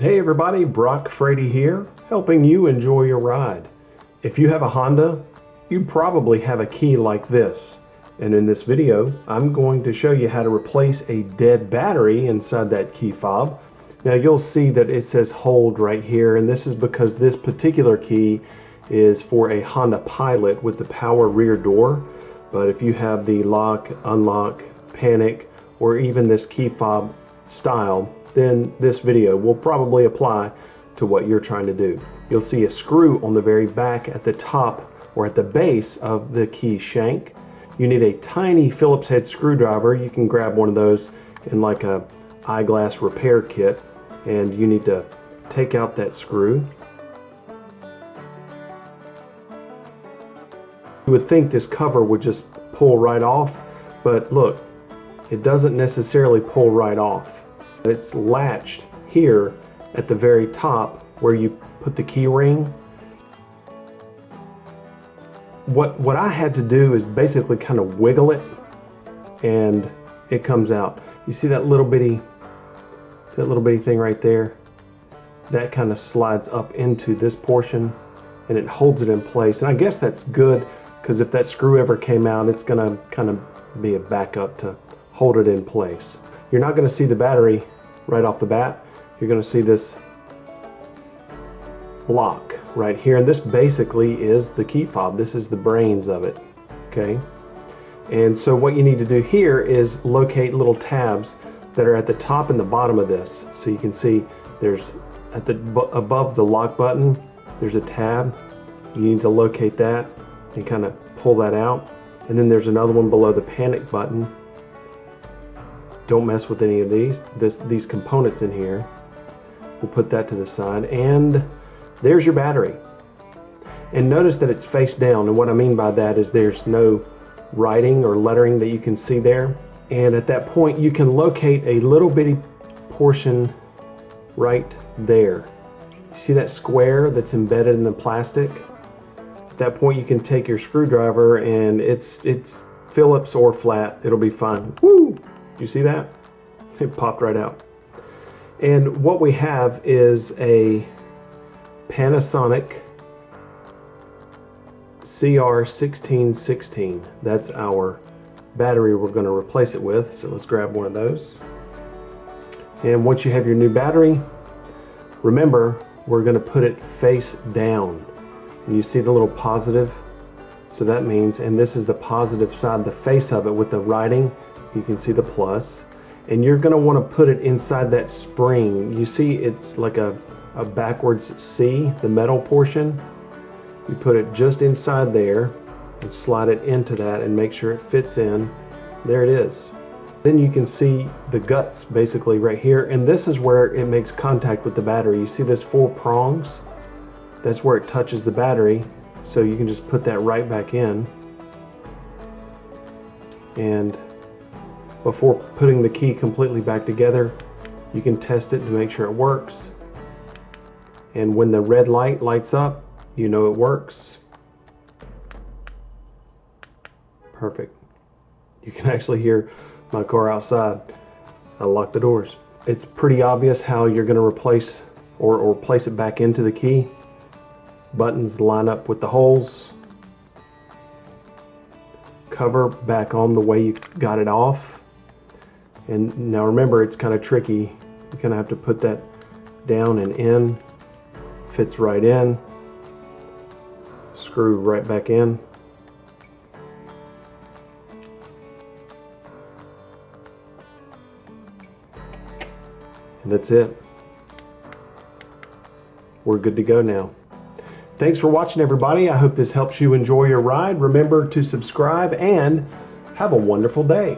Hey everybody, Brock Frady here, helping you enjoy your ride. If you have a Honda, you probably have a key like this. And in this video, I'm going to show you how to replace a dead battery inside that key fob. Now you'll see that it says hold right here, and this is because this particular key is for a Honda Pilot with the power rear door. But if you have the lock, unlock, panic, or even this key fob style, then this video will probably apply to what you're trying to do. You'll see a screw on the very back at the top or at the base of the key shank. You need a tiny Phillips head screwdriver. You can grab one of those in like a eyeglass repair kit, and you need to take out that screw. You would think this cover would just pull right off, but look, it doesn't necessarily pull right off. It's latched here at the very top where you put the key ring. What I had to do is basically kind of wiggle it and it comes out. You see that little bitty thing right there? That kind of slides up into this portion and it holds it in place. And I guess that's good, because if that screw ever came out, it's gonna kind of be a backup to hold it in place. You're not going to see the battery right off the bat. You're going to see this block right here, and this basically is the key fob. This is the brains of it, okay? And so what you need to do here is locate little tabs that are at the top and the bottom of this. So you can see there's above the lock button, there's a tab. You need to locate that and kind of pull that out. And then there's another one below the panic button. Don't mess with any of these components in here. We'll put that to the side, and there's your battery. And notice that it's face down, and what I mean by that is there's no writing or lettering that you can see there. And at that point you can locate a little bitty portion right there. You see that square that's embedded in the plastic? At that point you can take your screwdriver, and it's Phillips or flat, it'll be fine. Woo! You see that? It popped right out. And what we have is a Panasonic CR1616. That's our battery we're going to replace it with. So let's grab one of those. And once you have your new battery, remember, we're going to put it face down. And you see the little positive? So that means, and this is the positive side, the face of it with the writing. You can see the plus, and you're going to want to put it inside that spring. You see it's like a backwards C, the metal portion. You put it just inside there and slide it into that and make sure it fits in. There it is. Then you can see the guts basically right here, and this is where it makes contact with the battery. You see this 4 prongs? That's where it touches the battery, so you can just put that right back in. And before putting the key completely back together, you can test it to make sure it works. And when the red light lights up, you know it works. Perfect. You can actually hear my car outside. I locked the doors. It's pretty obvious how you're going to replace or place it back into the key. Buttons line up with the holes. Cover back on the way you got it off. And now remember, it's kind of tricky. You're gonna have to put that down and in. Fits right in. Screw right back in. And that's it. We're good to go now. Thanks for watching, everybody. I hope this helps you enjoy your ride. Remember to subscribe and have a wonderful day.